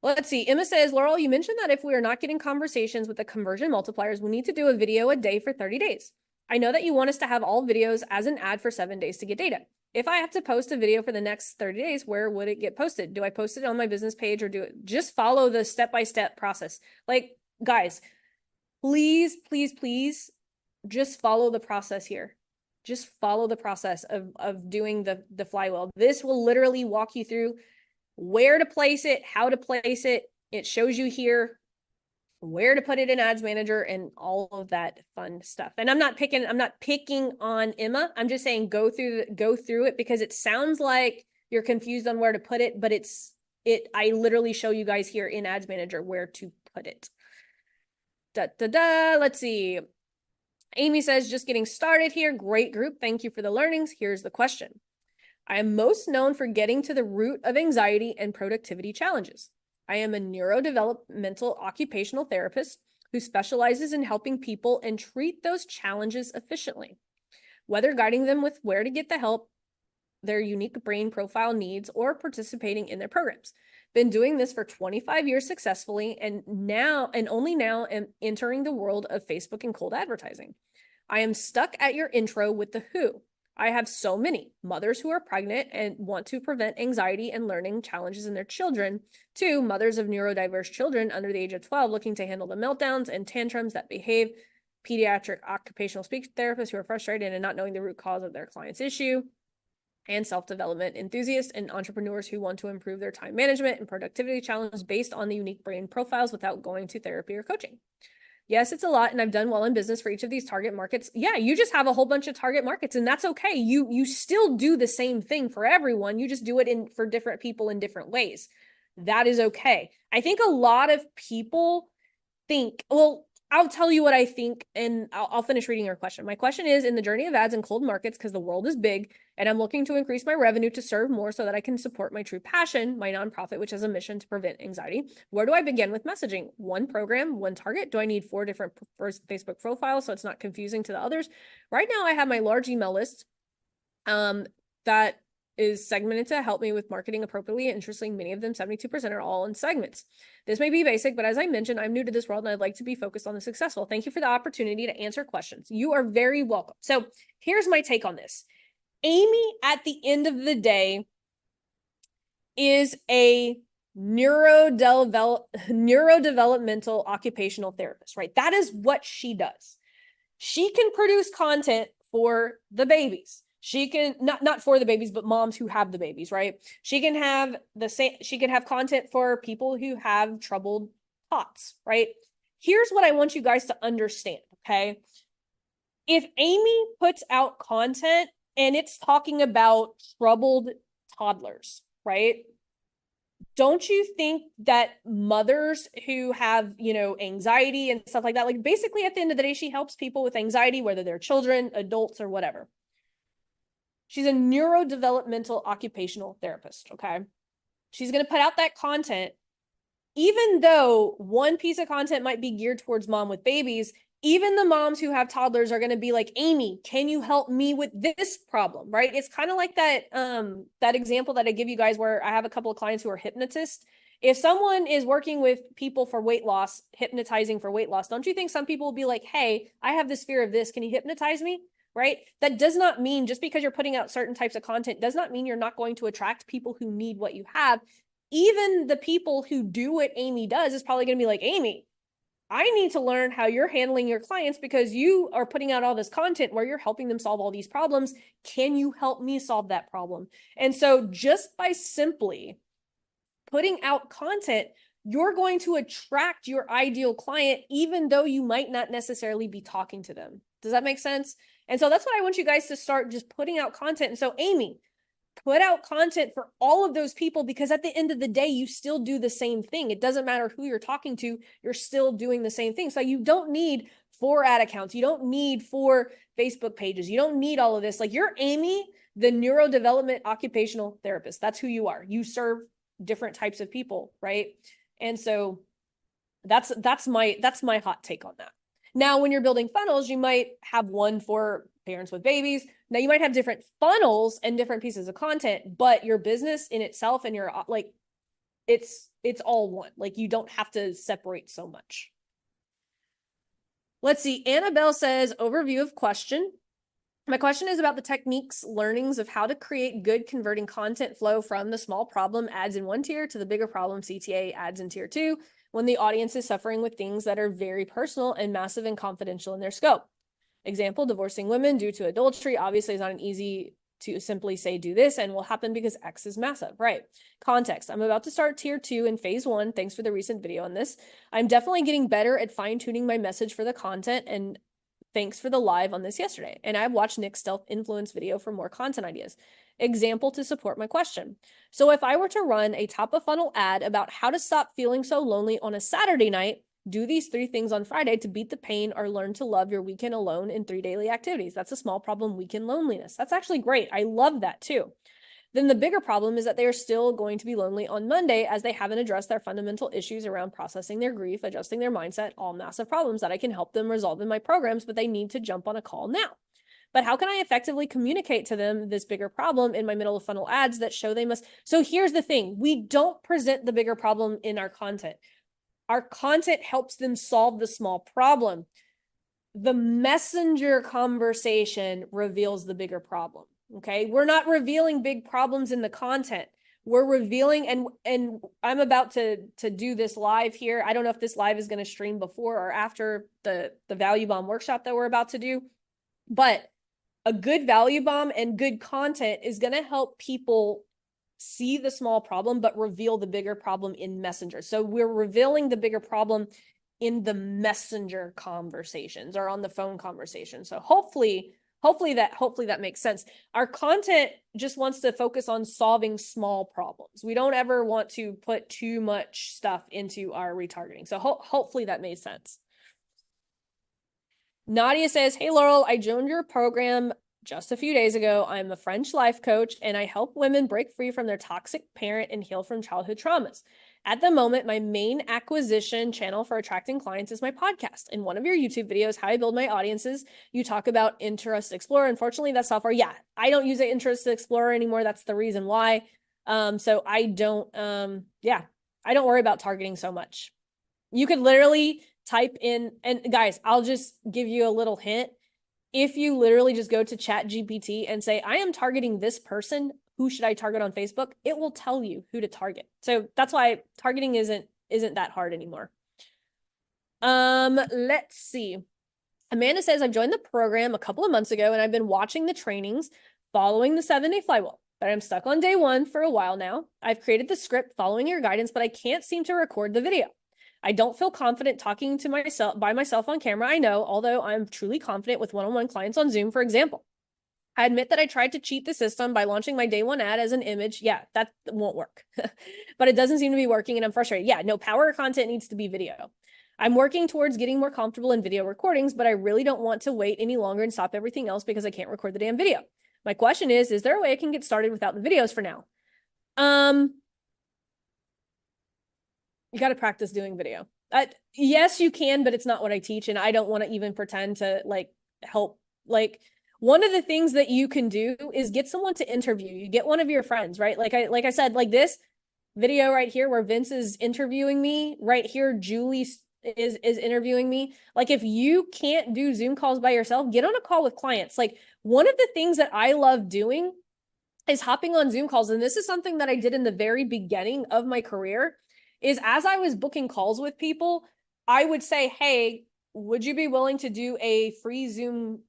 Let's see. Emma says, Laurel, you mentioned that if we are not getting conversations with the conversion multipliers, we need to do a video a day for 30 days. I know that you want us to have all videos as an ad for 7 days to get data. If I have to post a video for the next 30 days, where would it get posted? Do I post it on my business page, or do it just follow the step-by-step process? Like, guys, please, please, please just follow the process here. Just follow the process of doing the flywheel. This will literally walk you through where to place it, how to place it. It shows you here where to put it in Ads Manager and all of that fun stuff. And I'm not picking on Emma. I'm just saying go through it, because it sounds like you're confused on where to put it, but I literally show you guys here in Ads Manager where to put it. Let's see. Amy says, just getting started here. Great group. Thank you for the learnings. Here's the question. I am most known for getting to the root of anxiety and productivity challenges. I am a neurodevelopmental occupational therapist who specializes in helping people and treat those challenges efficiently, whether guiding them with where to get the help their unique brain profile needs or participating in their programs. Been doing this for 25 years successfully, and only now am entering the world of Facebook and cold advertising. I am stuck at your intro with the who. I have so many mothers who are pregnant and want to prevent anxiety and learning challenges in their children, to mothers of neurodiverse children under the age of 12 looking to handle the meltdowns and tantrums that behave, pediatric occupational speech therapists who are frustrated and not knowing the root cause of their client's issue, and self-development enthusiasts and entrepreneurs who want to improve their time management and productivity challenges based on the unique brain profiles without going to therapy or coaching. Yes, it's a lot, and I've done well in business for each of these target markets. Yeah, you just have a whole bunch of target markets, and that's okay. You still do the same thing for everyone. You just do it for different people in different ways. That is okay. I think a lot of people think, well, I'll tell you what I think, and I'll finish reading your question. My question is, in the journey of ads and cold markets, because the world is big and I'm looking to increase my revenue to serve more so that I can support my true passion, my nonprofit, which has a mission to prevent anxiety. Where do I begin with messaging? One program, one target? Do I need 4 different Facebook profiles so it's not confusing to the others? Right now, I have my large email list that is segmented to help me with marketing appropriately. Interestingly, many of them, 72%, are all in segments. This may be basic, but as I mentioned, I'm new to this world and I'd like to be focused on the successful. Thank you for the opportunity to answer questions. You are very welcome. So here's my take on this. Amy, at the end of the day, is a neurodevelopmental occupational therapist, right? That is what she does. She can produce content for the babies. She can not for the babies, but moms who have the babies, right? She can have content for people who have troubled thoughts, right? Here's what I want you guys to understand, okay? If Amy puts out content and it's talking about troubled toddlers, right? Don't you think that mothers who have, anxiety and stuff like that, like basically at the end of the day, she helps people with anxiety, whether they're children, adults, or whatever. She's a neurodevelopmental occupational therapist, okay? She's going to put out that content, even though one piece of content might be geared towards mom with babies. Even the moms who have toddlers are going to be like, Amy, can you help me with this problem, right? It's kind of like that example that I give you guys where I have a couple of clients who are hypnotists. If someone is working with people for weight loss, hypnotizing for weight loss, don't you think some people will be like, hey, I have this fear of this. Can you hypnotize me? Right? That does not mean just because you're putting out certain types of content does not mean you're not going to attract people who need what you have. Even the people who do what Amy does is probably going to be like, Amy, I need to learn how you're handling your clients because you are putting out all this content where you're helping them solve all these problems. Can you help me solve that problem? And so just by simply putting out content, you're going to attract your ideal client, even though you might not necessarily be talking to them. Does that make sense? And so that's what I want you guys to start just putting out content. And so Amy, put out content for all of those people, because at the end of the day, you still do the same thing. It doesn't matter who you're talking to, you're still doing the same thing. So you don't need 4 ad accounts. You don't need 4 Facebook pages. You don't need all of this. Like, you're Amy, the neurodevelopment occupational therapist. That's who you are. You serve different types of people, right? And so that's my hot take on that. Now, when you're building funnels, you might have one for parents with babies. Now, you might have different funnels and different pieces of content, but your business in itself and your, like, it's all one. Like, you don't have to separate so much. Let's see. Annabelle says, overview of question. My question is about the techniques, learnings of how to create good converting content flow from the small problem ads in one tier to the bigger problem CTA ads in tier 2, when the audience is suffering with things that are very personal and massive and confidential in their scope. Example, divorcing women due to adultery obviously is not an easy to simply say do this and will happen because X is massive, right? Context, I'm about to start tier 2 in phase 1. Thanks for the recent video on this. I'm definitely getting better at fine-tuning my message for the content, and thanks for the live on this yesterday. And I've watched Nick's self-influence video for more content ideas. Example to support my question. So if I were to run a top of funnel ad about how to stop feeling so lonely on a Saturday night, do these 3 things on Friday to beat the pain or learn to love your weekend alone in 3 daily activities. That's a small problem weekend loneliness. That's actually great. I love that too. Then the bigger problem is that they are still going to be lonely on Monday as they haven't addressed their fundamental issues around processing their grief, adjusting their mindset, all massive problems that I can help them resolve in my programs, but they need to jump on a call now. But how can I effectively communicate to them this bigger problem in my middle of funnel ads that show they must? So here's the thing. We don't present the bigger problem in our content. Our content helps them solve the small problem. The messenger conversation reveals the bigger problem. Okay, we're not revealing big problems in the content. We're revealing, and I'm about to do this live here. I don't know if this live is going to stream before or after the value bomb workshop that we're about to do, but a good value bomb and good content is going to help people see the small problem, but reveal the bigger problem in Messenger. So we're revealing the bigger problem in the Messenger conversations or on the phone conversation. So hopefully that makes sense. Our content just wants to focus on solving small problems. We don't ever want to put too much stuff into our retargeting. So hopefully that made sense. Nadia says, hey, Laurel, I joined your program just a few days ago. I'm a French life coach and I help women break free from their toxic parent and heal from childhood traumas. At the moment, my main acquisition channel for attracting clients is my podcast. In one of your YouTube videos, How I Build My Audiences, you talk about Interest Explorer. Unfortunately, that software, yeah, I don't use Interest Explorer anymore. That's the reason why. So I don't, I don't worry about targeting so much. You could literally type in, and guys, I'll just give you a little hint. If you literally just go to Chat GPT and say, I am targeting this person, who should I target on Facebook? It will tell you who to target. So that's why targeting isn't that hard anymore. Let's see. Amanda says, I've joined the program a couple of months ago and I've been watching the trainings following the 7-day flywheel, but I'm stuck on day 1 for a while now. I've created the script following your guidance, but I can't seem to record the video. I don't feel confident talking to myself by myself on camera. I know, although I'm truly confident with one-on-one clients on Zoom, for example. I admit that I tried to cheat the system by launching my day 1 ad as an image. Yeah, that won't work, but it doesn't seem to be working and I'm frustrated. Yeah, no, power content needs to be video. I'm working towards getting more comfortable in video recordings, but I really don't want to wait any longer and stop everything else because I can't record the damn video. My question is there a way I can get started without the videos for now? You got to practice doing video. Yes, you can, but it's not what I teach. And I don't want to even pretend to like help. Like one of the things that you can do is get someone to interview you, get one of your friends, right? Like I said, like this video right here where Vince is interviewing me right here, Julie is interviewing me. Like if you can't do Zoom calls by yourself, get on a call with clients. Like one of the things that I love doing is hopping on Zoom calls. And this is something that I did in the very beginning of my career is as I was booking calls with people, I would say, hey, would you be willing to do a free Zoom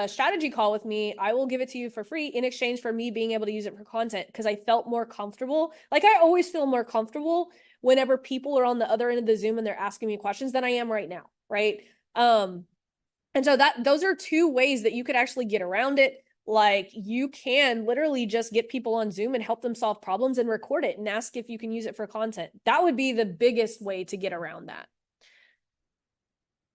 strategy call with me? I will give it to you for free in exchange for me being able to use it for content because I felt more comfortable. Like I always feel more comfortable whenever people are on the other end of the Zoom and they're asking me questions than I am right now, right? And so those are 2 ways that you could actually get around it. Like you can literally just get people on Zoom and help them solve problems and record it and ask if you can use it for content. That would be the biggest way to get around that.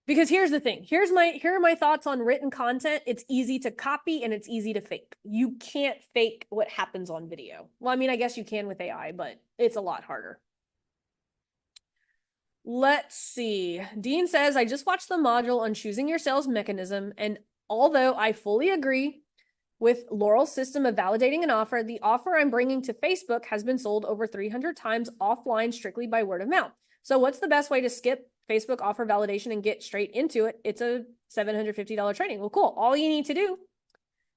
Because here's the thing. Here are my thoughts on written content. It's easy to copy and it's easy to fake. You can't fake what happens on video. Well, I mean, I guess you can with AI, but it's a lot harder. Let's see. Dean says, I just watched the module on choosing your sales mechanism. And although I fully agree with Laurel's system of validating an offer, the offer I'm bringing to Facebook has been sold over 300 times offline strictly by word of mouth. So what's the best way to skip Facebook offer validation and get straight into it? It's a $750 training. Well, cool. All you need to do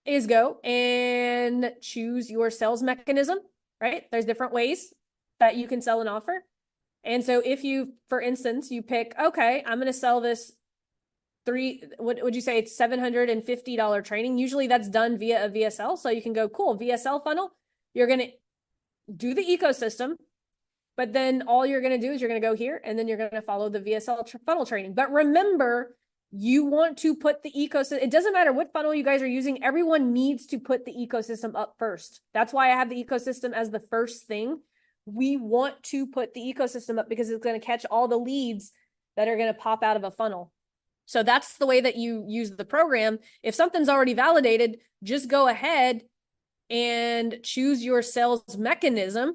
is go and choose your sales mechanism, right? There's different ways that you can sell an offer. And so if you, for instance, you pick, okay, I'm going to sell this what would you say? It's $750 training. Usually that's done via a VSL. So you can go, cool, VSL funnel. You're going to do the ecosystem, but then all you're going to do is you're going to go here and then you're going to follow the VSL funnel training. But remember, you want to put the ecosystem. It doesn't matter what funnel you guys are using. Everyone needs to put the ecosystem up first. That's why I have the ecosystem as the first thing. We want to put the ecosystem up because it's going to catch all the leads that are going to pop out of a funnel. So that's the way that you use the program. If something's already validated, just go ahead and choose your sales mechanism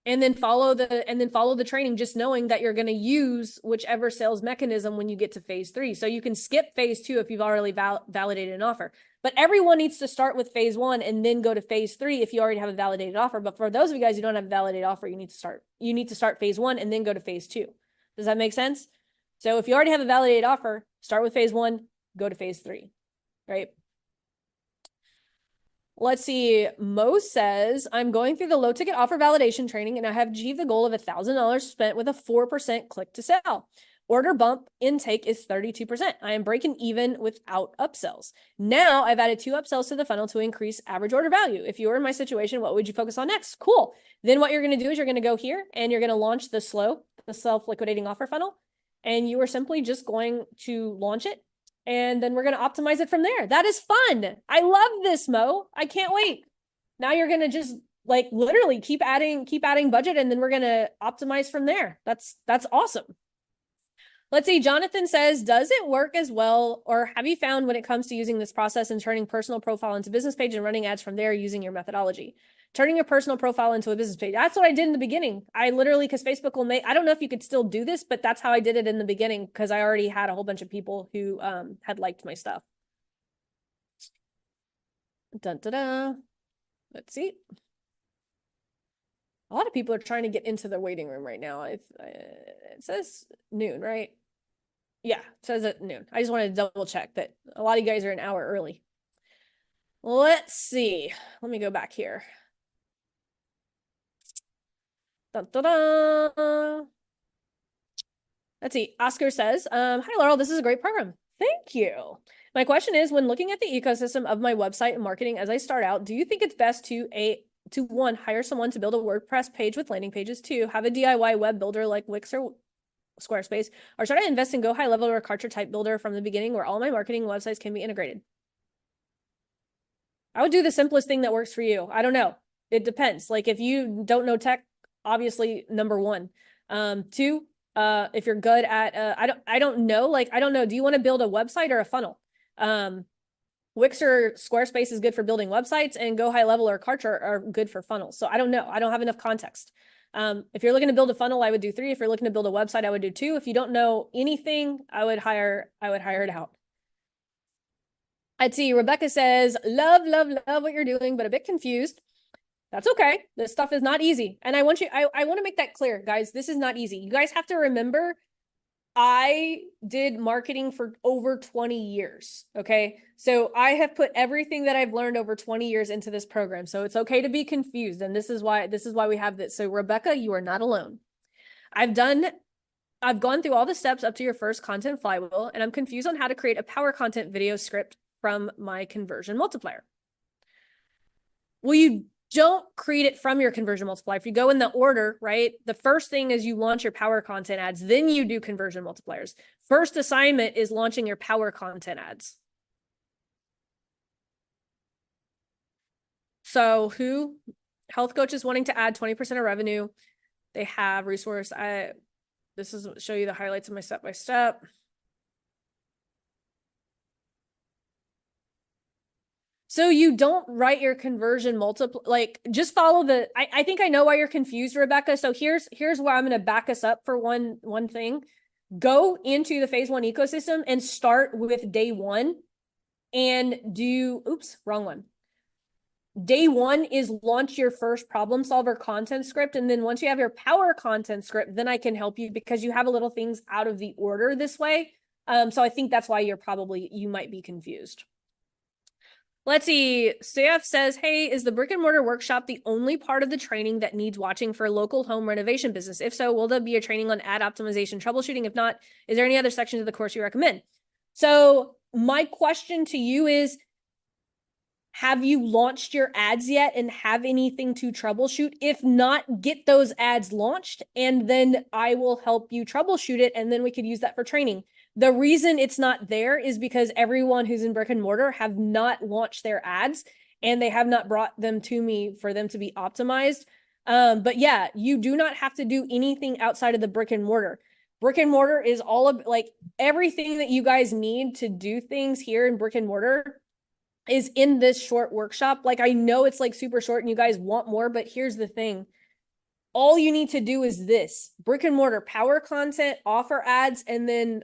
and then follow the training, just knowing that you're going to use whichever sales mechanism when you get to phase 3. So you can skip phase 2 if you've already validated an offer. But everyone needs to start with phase 1 and then go to phase 3 if you already have a validated offer. But for those of you guys who don't have a validated offer, you need to start phase 1 and then go to phase 2. Does that make sense? So if you already have a validated offer, start with phase 1, go to phase 3, right? Let's see. Mo says, I'm going through the low ticket offer validation training and I have achieved the goal of $1,000 spent with a 4% click to sell. Order bump intake is 32%. I am breaking even without upsells. Now I've added 2 upsells to the funnel to increase average order value. If you were in my situation, what would you focus on next? Cool. Then what you're going to do is you're going to go here and you're going to launch the self-liquidating offer funnel. And you are simply just going to launch it. And then we're going to optimize it from there. That is fun. I love this, Mo. I can't wait. Now you're going to just like literally keep adding budget. And then we're going to optimize from there. That's awesome. Let's see. Jonathan says, does it work as well? Or have you found when it comes to using this process and turning personal profile into business page and running ads from there using your methodology? Turning your personal profile into a business page. That's what I did in the beginning. I literally, because Facebook will make, I don't know if you could still do this, but that's how I did it in the beginning because I already had a whole bunch of people who had liked my stuff. Dun, da, da. Let's see. A lot of people are trying to get into the waiting room right now. It says noon, right? Yeah, it says at noon. I just wanted to double check that a lot of you guys are an hour early. Let's see. Let me go back here. Dun, dun, dun. Let's see. Oscar says, hi, Laurel, this is a great program. Thank you. My question is, when looking at the ecosystem of my website and marketing as I start out, do you think it's best to one, hire someone to build a WordPress page with landing pages, two, have a DIY web builder like Wix or Squarespace, or should I invest in Go High Level or Kartra type builder from the beginning where all my marketing websites can be integrated? I would do the simplest thing that works for you. I don't know. It depends. Like if you don't know tech, obviously number one. Two, if you're good at I don't know. Like I don't know. Do you want to build a website or a funnel? Wix or Squarespace is good for building websites, and Go High Level or Kartra are good for funnels. So I don't know. I don't have enough context. If you're looking to build a funnel, I would do 3. If you're looking to build a website, I would do 2. If you don't know anything, I would hire it out. I'd see Rebecca says, love what you're doing, but a bit confused. That's okay. This stuff is not easy. And I want to make that clear, guys. This is not easy. You guys have to remember, I did marketing for over 20 years. Okay. So I have put everything that I've learned over 20 years into this program. So it's okay to be confused. And this is why we have this. So Rebecca, you are not alone. I've gone through all the steps up to your first content flywheel, and I'm confused on how to create a power content video script from my conversion multiplier. Well, you don't create it from your conversion multiplier. If you go in the order, right, the first thing is you launch your power content ads, then you do conversion multipliers. First assignment is launching your power content ads. So who? Health coaches wanting to add 20% of revenue. They have resource. This is show you the highlights of my step-by-step. So you don't write your conversion like just follow the, I think I know why you're confused, Rebecca. So here's where I'm going to back us up for one thing. Go into the phase 1 ecosystem and start with day 1 and do, oops, wrong one. Day 1 is launch your first problem solver content script. And then once you have your power content script, then I can help you because you have a little things out of the order this way. So I think that's why you might be confused. Let's see. CF says, hey, is the brick and mortar workshop the only part of the training that needs watching for a local home renovation business? If so, will there be a training on ad optimization troubleshooting? If not, is there any other sections of the course you recommend? So my question to you is, have you launched your ads yet and have anything to troubleshoot? If not, get those ads launched and then I will help you troubleshoot it. And then we could use that for training. The reason it's not there is because everyone who's in brick and mortar have not launched their ads and they have not brought them to me for them to be optimized. But yeah, you do not have to do anything outside of the brick and mortar. Brick and mortar is all of like everything that you guys need to do things here in brick and mortar is in this short workshop. Like I know it's like super short and you guys want more, but here's the thing. All you need to do is this: brick and mortar power content, offer ads, and then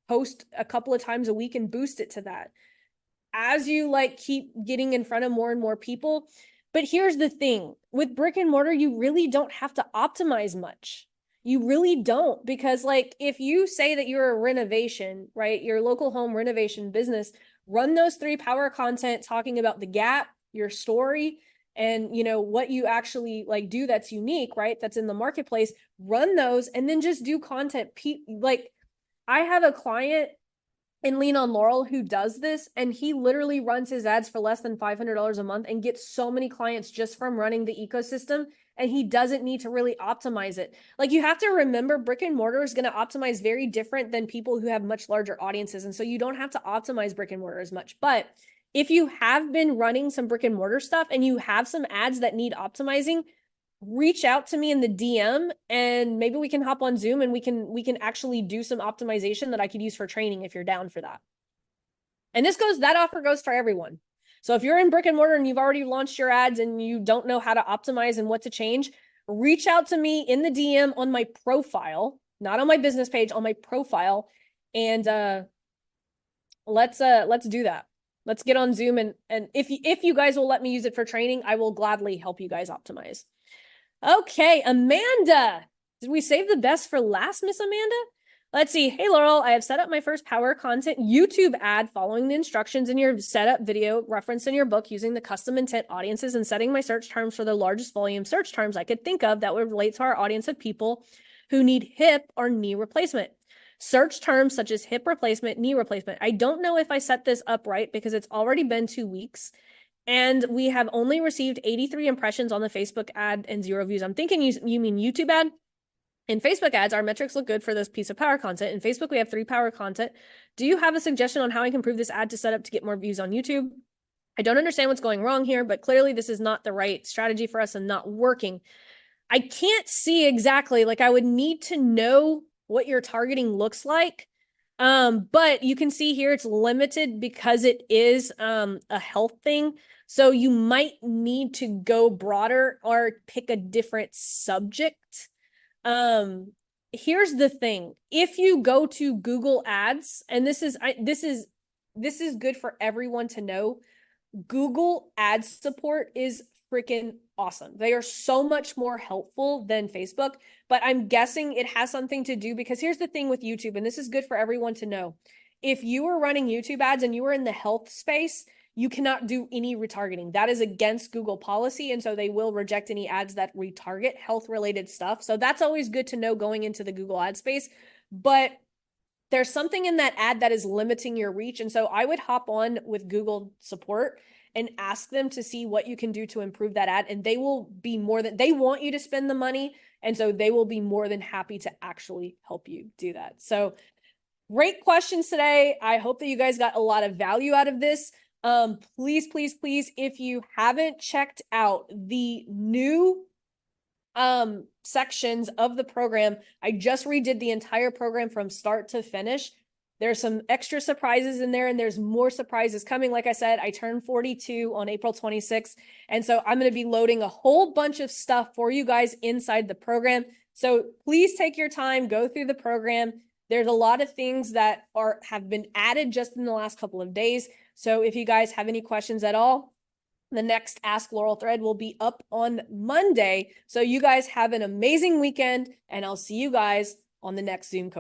post a couple of times a week and boost it to that as you like keep getting in front of more and more people. But here's the thing with brick and mortar, you really don't have to optimize much. You really don't, because like if you say that you're a renovation, right, your local home renovation business, run those 3 power content talking about the gap, your story, and you know what you actually like do that's unique, right, that's in the marketplace. Run those and then just do content. Like I have a client in Lean on Laurel who does this, and he literally runs his ads for less than $500 a month and gets so many clients just from running the ecosystem, and he doesn't need to really optimize it. Like you have to remember, brick and mortar is going to optimize very different than people who have much larger audiences. And so you don't have to optimize brick and mortar as much. But if you have been running some brick and mortar stuff and you have some ads that need optimizing, reach out to me in the DM and maybe we can hop on Zoom and we can actually do some optimization that I could use for training if you're down for that. And that offer goes for everyone. So if you're in brick and mortar and you've already launched your ads and you don't know how to optimize and what to change, reach out to me in the DM on my profile, not on my business page, on my profile. And let's do that. Let's get on Zoom and if you guys will let me use it for training, I will gladly help you guys optimize. Okay, Amanda. Did we save the best for last, Miss Amanda? Let's see. Hey, Laurel, I have set up my first power content YouTube ad following the instructions in your setup video referenced in your book using the custom intent audiences and setting my search terms for the largest volume search terms I could think of that would relate to our audience of people who need hip or knee replacement. Search terms such as hip replacement, knee replacement. I don't know if I set this up right because it's already been 2 weeks and we have only received 83 impressions on the Facebook ad and 0 views. I'm thinking you mean YouTube ad? In Facebook ads, our metrics look good for this piece of power content. In Facebook, we have 3 power content. Do you have a suggestion on how I can improve this ad to set up to get more views on YouTube? I don't understand what's going wrong here, but clearly this is not the right strategy for us and not working. I can't see exactly, like I would need to know what your targeting looks like. But you can see here it's limited because it is a health thing. So you might need to go broader or pick a different subject. Here's the thing. If you go to Google Ads, and this is good for everyone to know, Google Ads support is freaking awesome. They are so much more helpful than Facebook, but I'm guessing it has something to do because here's the thing with YouTube, and this is good for everyone to know. If you are running YouTube ads and you are in the health space, you cannot do any retargeting. That is against Google policy. And so they will reject any ads that retarget health related stuff. So that's always good to know going into the Google ad space. But there's something in that ad that is limiting your reach. And so I would hop on with Google support and ask them to see what you can do to improve that ad. And they will be they want you to spend the money. And so they will be more than happy to actually help you do that. So great questions today. I hope that you guys got a lot of value out of this. Please, please, please, if you haven't checked out the new sections of the program, I just redid the entire program from start to finish. There's some extra surprises in there and there's more surprises coming. Like I said, I turned 42 on April 26th. And so I'm going to be loading a whole bunch of stuff for you guys inside the program. So please take your time, go through the program. There's a lot of things that have been added just in the last couple of days. So if you guys have any questions at all, the next Ask Laurel thread will be up on Monday. So you guys have an amazing weekend and I'll see you guys on the next Zoom coaching.